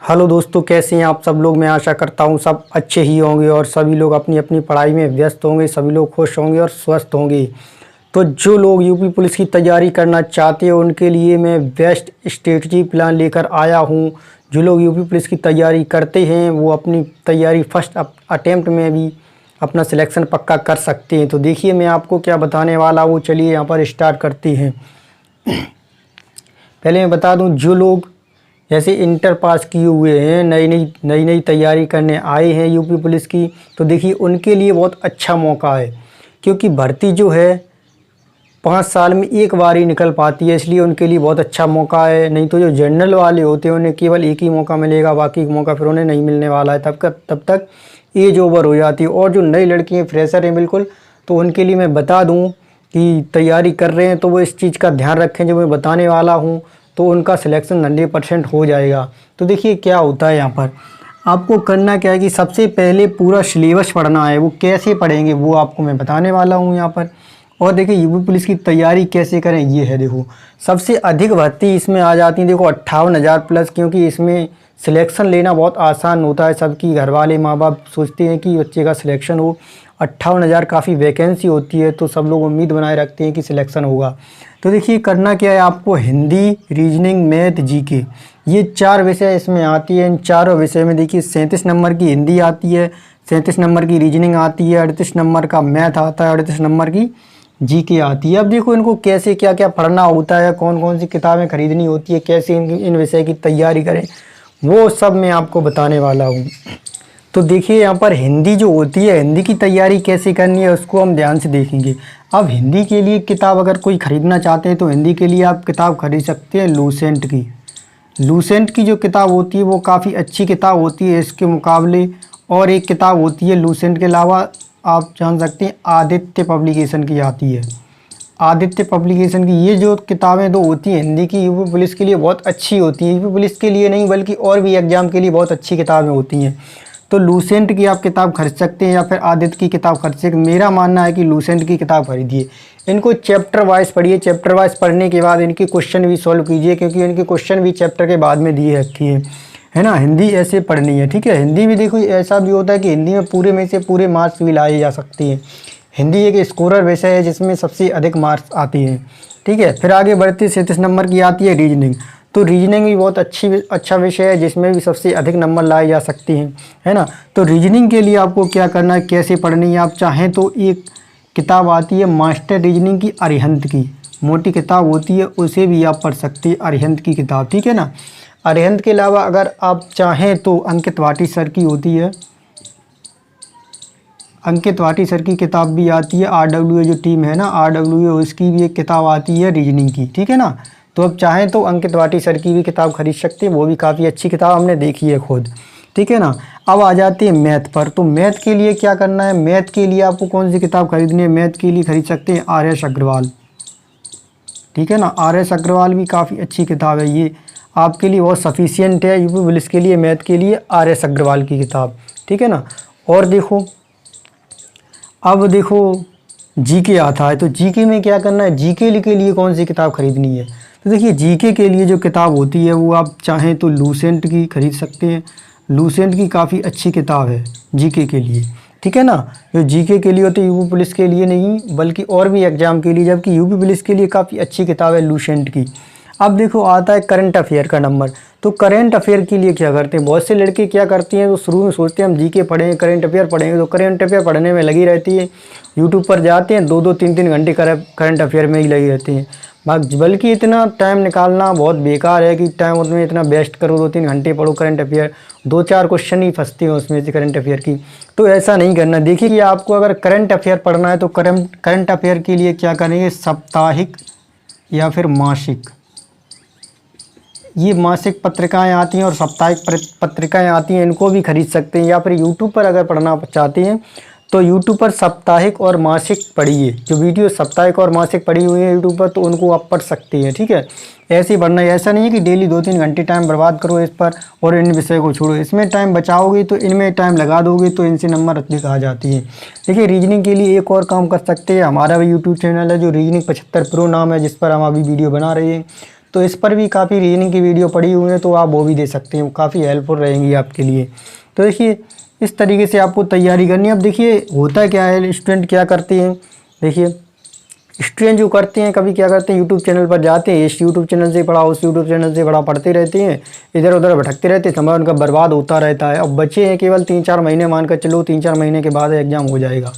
Hello दोस्तों, कैसे हैं आप सब लोग। मैं आशा करता हूं सब अच्छे ही होंगे और सभी लोग अपनी अपनी पढ़ाई में व्यस्त होंगे, सभी लोग खुश होंगे और स्वस्थ होंगे। तो जो लोग यूपी पुलिस की तैयारी करना चाहते हैं उनके लिए मैं बेस्ट स्ट्रेटजी प्लान लेकर आया हूं। जो लोग यूपी पुलिस की तैयारी करते हैं वो अपनी तैयारी फर्स्ट अटेम्प्ट में भी अपना सिलेक्शन पक्का कर सकते हैं। तो देखिए मैं आपको क्या बताने वाला हूँ, चलिए यहाँ पर स्टार्ट करते हैं। पहले मैं बता दूं, जो लोग जैसे इंटर पास किए हुए हैं, नई तैयारी करने आए हैं यूपी पुलिस की, तो देखिए उनके लिए बहुत अच्छा मौका है। क्योंकि भर्ती जो है 5 साल में एक बार ही निकल पाती है, इसलिए उनके लिए बहुत अच्छा मौका है। नहीं तो जो जनरल वाले होते हैं उन्हें केवल एक ही मौका मिलेगा, बाकी मौका फिर उन्हें नहीं मिलने वाला है। तब तक एज ओवर हो जाती है। और जो नई लड़की हैं, फ्रेशर हैं बिल्कुल, तो उनके लिए मैं बता दूं कि तैयारी कर रहे हैं तो वो इस चीज़ का ध्यान रखें जो मैं बताने वाला हूँ, तो उनका सिलेक्शन 100% हो जाएगा। तो देखिए क्या होता है, यहाँ पर आपको करना क्या है कि सबसे पहले पूरा सिलेबस पढ़ना है। वो कैसे पढ़ेंगे वो आपको मैं बताने वाला हूँ यहाँ पर। और देखिए यूपी पुलिस की तैयारी कैसे करें, ये है। देखो सबसे अधिक भर्ती इसमें आ जाती है, देखो 58,000 प्लस। क्योंकि इसमें सिलेक्शन लेना बहुत आसान होता है। सबकी घर वाले माँ बाप सोचते हैं कि बच्चे का सिलेक्शन हो। 58,000 काफ़ी वैकेंसी होती है, तो सब लोग उम्मीद बनाए रखते हैं कि सिलेक्शन होगा। तो देखिए करना क्या है आपको, हिंदी, रीजनिंग, मैथ, जीके, ये 4 विषय इसमें आती है। इन चारों विषय में देखिए 37 नंबर की हिंदी आती है, 37 नंबर की रीजनिंग आती है, 38 नंबर का मैथ आता है, 38 नंबर की जीके आती है। अब देखो इनको कैसे क्या क्या पढ़ना होता है, कौन कौन सी किताबें खरीदनी होती है, कैसे इन विषय की तैयारी करें, वो सब मैं आपको बताने वाला हूँ। तो देखिए यहाँ पर हिंदी जो होती है, हिंदी की तैयारी कैसे करनी है उसको हम ध्यान से देखेंगे। अब हिंदी के लिए किताब अगर कोई ख़रीदना चाहते हैं तो हिंदी के लिए आप किताब खरीद सकते हैं लूसेंट की। लूसेंट की जो किताब होती है वो काफ़ी अच्छी किताब होती है इसके मुकाबले। और एक किताब होती है लूसेंट के अलावा, आप जान सकते हैं, आदित्य पब्लिकेशन की आती है। आदित्य पब्लिकेशन की ये जो किताबें दो होती हैं हिंदी की, यूपी पुलिस के लिए बहुत अच्छी होती है। यूपी पुलिस के लिए नहीं बल्कि और भी एग्ज़ाम के लिए बहुत अच्छी किताबें होती हैं। तो लूसेंट की आप किताब खरीद सकते हैं या फिर आदित्य की किताब खरीद सकते हैं। मेरा मानना है कि लूसेंट की किताब खरीदिए। इनको चैप्टर वाइज पढ़िए, चैप्टर वाइज पढ़ने के बाद इनके क्वेश्चन भी सॉल्व कीजिए, क्योंकि इनके क्वेश्चन भी चैप्टर के बाद में दिए रखी है ना। हिंदी ऐसे पढ़नी है, ठीक है। हिंदी भी देखो ऐसा भी होता है कि हिंदी में पूरे में से पूरे मार्क्स भी लाए जा सकते हैं। हिंदी एक स्कोरर विषय है जिसमें सबसे अधिक मार्क्स आते हैं, ठीक है। फिर आगे बढ़ते 37 नंबर की आती है रीजनिंग। तो रीजनिंग भी बहुत अच्छा विषय है जिसमें भी सबसे अधिक नंबर लाए जा सकते हैं, है ना। तो रीजनिंग के लिए आपको क्या करना है, कैसे पढ़नी है, आप चाहें तो एक किताब आती है मास्टर रीजनिंग की, अरिहंत की, मोटी किताब होती है, उसे भी आप पढ़ सकते हैं, अरिहंत की किताब, ठीक है ना। अरिहंत के अलावा अगर आप चाहें तो अंकित वाटी सर की होती है, अंकित वाटी सर की किताब भी आती है। RWA जो टीम है ना, RWA, उसकी भी एक किताब आती है रीजनिंग की, ठीक है ना। तो अब चाहें तो अंकित वाटी सर की भी किताब खरीद सकते हैं, वो भी काफ़ी अच्छी किताब हमने देखी है खुद, ठीक है ना। अब आ जाते हैं मैथ पर। तो मैथ के लिए क्या करना है, मैथ के लिए आपको कौन सी किताब खरीदनी है, मैथ के लिए खरीद सकते हैं RS अग्रवाल, ठीक है ना। RS अग्रवाल भी काफ़ी अच्छी किताब है, ये आपके लिए बहुत सफिशियंट है यूपी पुलिस के लिए, मैथ के लिए RS अग्रवाल की किताब, ठीक है ना। और देखो अब देखो जीके आता है, तो जीके में क्या करना है, जीके के लिए कौन सी किताब खरीदनी है। तो देखिए जीके के लिए जो किताब होती है वो आप चाहें तो लूसेंट की खरीद सकते हैं। लूसेंट की काफ़ी अच्छी किताब है जीके के लिए, ठीक है ना। जो जीके के लिए होती है यूपी पुलिस के लिए नहीं बल्कि और भी एग्ज़ाम के लिए, जबकि यूपी पुलिस के लिए काफ़ी अच्छी किताब है लूसेंट की। अब देखो आता है करंट अफेयर का नंबर। तो करंट अफेयर के लिए क्या करते हैं, बहुत से लड़के क्या करती हैं, तो शुरू में सोचते हैं हम जीके पढ़ेंगे, करंट अफेयर पढ़ेंगे, तो करंट अफेयर पढ़ने में लगी रहती है। यूट्यूब पर जाते हैं 2-2 3-3 घंटे करंट अफेयर में ही लगी रहती हैं। बल्कि इतना टाइम निकालना बहुत बेकार है कि टाइम उसमें इतना वेस्ट करो, 2-3 घंटे पढ़ो करंट अफेयर, 2-4 क्वेश्चन ही फंसते हैं उसमें से करंट अफेयर की। तो ऐसा नहीं करना। देखिए कि आपको अगर करंट अफेयर पढ़ना है तो करंट अफेयर के लिए क्या करेंगे, साप्ताहिक या फिर मासिक, ये मासिक पत्रिकाएं आती हैं और साप्ताहिक पत्रिकाएं आती हैं, इनको भी खरीद सकते हैं। या फिर यूट्यूब पर अगर पढ़ना चाहते हैं तो यूट्यूब पर साप्ताहिक और मासिक पढ़िए, जो वीडियो साप्ताहिक और मासिक पढ़ी हुई है यूट्यूब पर, तो उनको आप पढ़ सकते हैं, ठीक है। ऐसे ही पढ़ना है, ऐसा नहीं है कि डेली 2-3 घंटे टाइम बर्बाद करो इस पर और इन विषय को छोड़ो। इसमें टाइम बचाओगे तो इनमें टाइम लगा दोगे तो इनसे नंबर अधिक आ जाती है। देखिए रीजनिंग के लिए एक और काम कर सकते हैं, हमारा भी यूट्यूब चैनल है जो रीजनिंग 75 प्रो नाम है, जिस पर हम अभी वीडियो बना रहे हैं। तो इस पर भी काफ़ी रीजनिंग की वीडियो पड़ी हुई है, तो आप वो भी दे सकते हैं, काफ़ी हेल्पफुल रहेंगी आपके लिए। तो देखिए इस तरीके से आपको तैयारी करनी है। अब देखिए होता क्या है, स्टूडेंट क्या करते हैं, देखिए स्टूडेंट जो करते हैं कभी क्या करते हैं, यूट्यूब चैनल पर जाते हैं, इस यूट्यूब चैनल से पढ़ा, उस यूट्यूब चैनल से पढ़ा, पढ़ते रहते हैं, इधर उधर भटकते रहते हैं, समय उनका बर्बाद होता रहता है। अब बच्चे हैं केवल 3-4 महीने, मान कर चलो 3-4 महीने के बाद एग्ज़ाम हो जाएगा,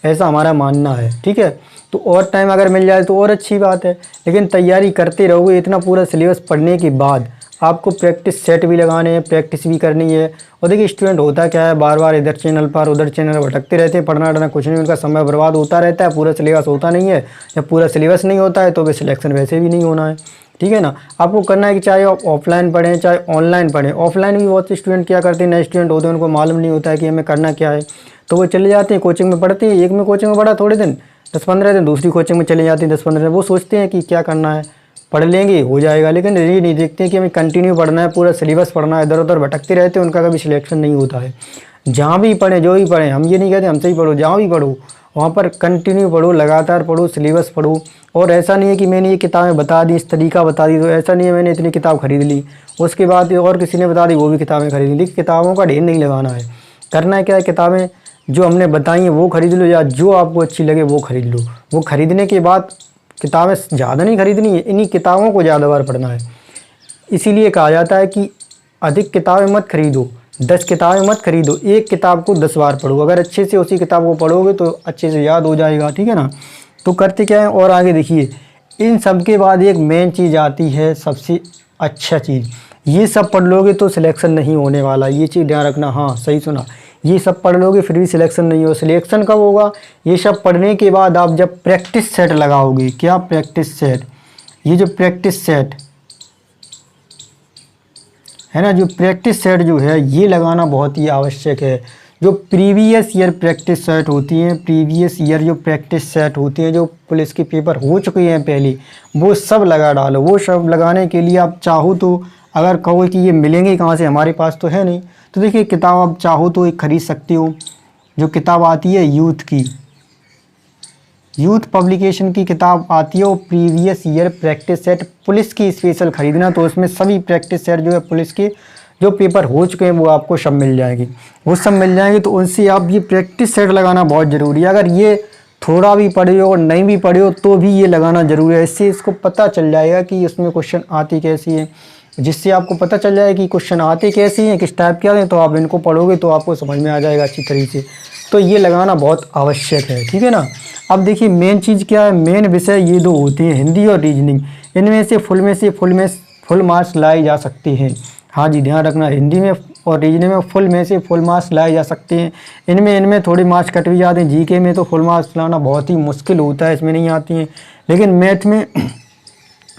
ऐसा हमारा मानना है, ठीक है। तो और टाइम अगर मिल जाए तो और अच्छी बात है, लेकिन तैयारी करते रहोगे। इतना पूरा सिलेबस पढ़ने के बाद आपको प्रैक्टिस सेट भी लगाने हैं, प्रैक्टिस भी करनी है। और देखिए स्टूडेंट होता क्या है, बार बार इधर चैनल पर उधर चैनल भटकते रहते हैं, पढ़ना वढ़ना कुछ नहीं, उनका समय बर्बाद होता रहता है, पूरा सिलेबस होता नहीं है। जब पूरा सिलेबस नहीं होता है तो फिर सिलेक्शन वैसे भी नहीं होना है, ठीक है ना। आपको करना है कि चाहे आप ऑफलाइन पढ़ें चाहे ऑनलाइन पढ़ें। ऑफलाइन भी बहुत से स्टूडेंट क्या करते हैं, नए स्टूडेंट होते हैं, उनको मालूम नहीं होता है कि हमें करना क्या है, तो वो चले जाते हैं कोचिंग में पढ़ते हैं। एक में कोचिंग में पढ़ा थोड़े दिन, 10-15 दिन, दूसरी कोचिंग में चले जाते हैं 10-15 दिन। वो सोचते हैं कि क्या करना है, पढ़ लेंगे हो जाएगा, लेकिन ये नहीं देखते हैं कि हमें कंटिन्यू पढ़ना है, पूरा सिलेबस पढ़ना है। इधर उधर भटकते रहते हैं, उनका कभी सिलेक्शन नहीं होता है। जहाँ भी पढ़ें, जो भी पढ़ें, हम ये नहीं कहते हमसे ही पढ़ो, जहाँ भी पढ़ो वहाँ पर कंटिन्यू पढ़ो, लगातार पढ़ो, सिलेबस पढ़ो। और ऐसा नहीं है कि मैंने ये किताबें बता दी, इस तरीका बता दी, तो ऐसा नहीं है मैंने इतनी किताब खरीद ली, उसके बाद और किसी ने बता दी वो भी किताबें खरीद ली। किताबों का ढेर नहीं लगाना है। करना है क्या है, किताबें जो हमने बताई हैं वो खरीद लो, या जो आपको अच्छी लगे वो खरीद लो। वो खरीदने के बाद किताबें ज़्यादा नहीं खरीदनी है, इन्हीं किताबों को ज़्यादा बार पढ़ना है। इसीलिए कहा जाता है कि अधिक किताबें मत खरीदो, 10 किताबें मत खरीदो, एक किताब को 10 बार पढ़ो। अगर अच्छे से उसी किताब को पढ़ोगे तो अच्छे से याद हो जाएगा, ठीक है ना। तो करते क्या है, और आगे देखिए, इन सब के बाद एक मेन चीज़ आती है, सबसे अच्छा चीज़। ये सब पढ़ लोगे तो सिलेक्शन नहीं होने वाला, ये चीज़ ध्यान रखना। हाँ सही सुना, ये सब पढ़ लोगे फिर भी सिलेक्शन नहीं हो। सिलेक्शन कब होगा, ये सब पढ़ने के बाद आप जब प्रैक्टिस सेट लगाओगे। क्या प्रैक्टिस सेट, ये जो प्रैक्टिस सेट है ना, जो प्रैक्टिस सेट जो है ये लगाना बहुत ही आवश्यक है। जो प्रीवियस ईयर प्रैक्टिस सेट होती हैं, प्रीवियस ईयर जो प्रैक्टिस सेट होती हैं, जो पुलिस के पेपर हो चुके हैं पहले, वो सब लगा डालो। वो सब लगाने के लिए आप चाहो तो, अगर कहो कि ये मिलेंगे कहाँ से, हमारे पास तो है नहीं, तो देखिए किताब आप चाहो तो एक खरीद सकते हो। जो किताब आती है यूथ की, यूथ पब्लिकेशन की किताब आती है, वो previous year practice set police की स्पेशल खरीदना। तो उसमें सभी प्रैक्टिस सेट जो है पुलिस के जो पेपर हो चुके हैं वो आपको सब मिल जाएंगे, वो सब मिल जाएंगे। तो उनसे आप ये प्रैक्टिस सेट लगाना बहुत ज़रूरी है। अगर ये थोड़ा भी पढ़े हो और नहीं भी पढ़े हो तो भी ये लगाना ज़रूरी है। इससे इसको पता चल जाएगा कि इसमें क्वेश्चन आती कैसी है, जिससे आपको पता चल जाए कि क्वेश्चन आते कैसे हैं, किस टाइप के आते हैं, तो आप इनको पढ़ोगे तो आपको समझ में आ जाएगा अच्छी तरीके से। तो ये लगाना बहुत आवश्यक है, ठीक है ना। अब देखिए मेन चीज़ क्या है, मेन विषय ये दो होती हैं, हिंदी और रीजनिंग। इनमें से फुल मार्क्स लाए जा सकते हैं। हाँ जी ध्यान रखना, हिंदी में और रीजनिंग में फुल मार्क्स लाए जा सकते हैं। इनमें थोड़े मार्क्स कट भी जाते हैं। जीके में तो फुल मार्क्स लाना बहुत ही मुश्किल होता है, इसमें नहीं आती हैं, लेकिन मैथ में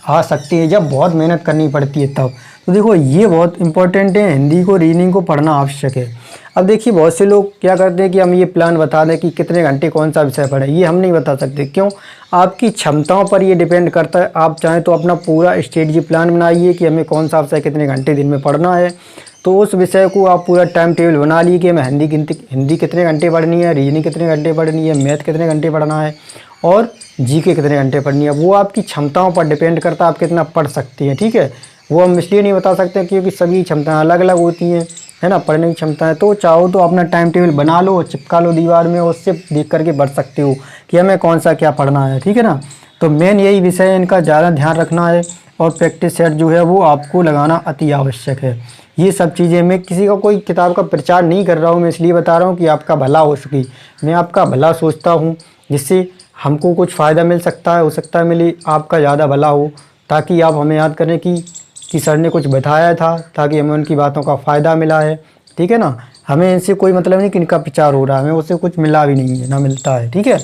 आ सकती है जब बहुत मेहनत करनी पड़ती है तब। तो देखो ये बहुत इंपॉर्टेंट है, हिंदी को रीजनिंग को पढ़ना आवश्यक है। अब देखिए बहुत से लोग क्या करते हैं कि हम ये प्लान बता दें कि कितने घंटे कौन सा विषय पढ़ें, ये हम नहीं बता सकते। क्यों, आपकी क्षमताओं पर ये डिपेंड करता है। आप चाहें तो अपना पूरा स्ट्रेटजी प्लान बनाइए कि हमें कौन सा विषय कितने घंटे दिन में पढ़ना है। तो उस विषय को आप पूरा टाइम टेबल बना लिए कि हमें हिंदी कितने घंटे पढ़नी है, रीजनिंग कितने घंटे पढ़नी है, मैथ कितने घंटे पढ़ना है और जीके कितने घंटे पढ़नी है। वो आपकी क्षमताओं पर डिपेंड करता है आप कितना पढ़ सकती हैं, ठीक है। वो हम इसलिए नहीं बता सकते क्योंकि सभी क्षमताएं अलग अलग होती हैं, है ना, पढ़ने की क्षमताएं। तो चाहो तो अपना टाइम टेबल बना लो, चिपका लो दीवार में, उससे देख करके पढ़ सकते हो कि हमें कौन सा क्या पढ़ना है, ठीक है ना। तो मेन यही विषय है, इनका ज़्यादा ध्यान रखना है। और प्रैक्टिस सेट जो है वो आपको लगाना अति आवश्यक है। ये सब चीज़ें, मैं किसी का कोई किताब का प्रचार नहीं कर रहा हूँ, मैं इसलिए बता रहा हूँ कि आपका भला हो सके। मैं आपका भला सोचता हूँ, जिससे हमको कुछ फ़ायदा मिल सकता है, हो सकता है मिले आपका ज़्यादा भला हो, ताकि आप हमें याद करें कि सर ने कुछ बताया था, ताकि हमें उनकी बातों का फ़ायदा मिला है, ठीक है ना। हमें इनसे कोई मतलब नहीं कि इनका प्रचार हो रहा है, हमें उससे कुछ मिला भी नहीं है, ना मिलता है, ठीक है।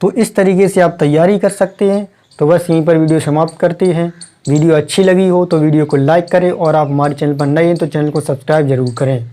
तो इस तरीके से आप तैयारी कर सकते हैं। तो बस यहीं पर वीडियो समाप्त करते हैं। वीडियो अच्छी लगी हो तो वीडियो को लाइक करें, और आप हमारे चैनल पर नए हैं तो चैनल को सब्सक्राइब ज़रूर करें।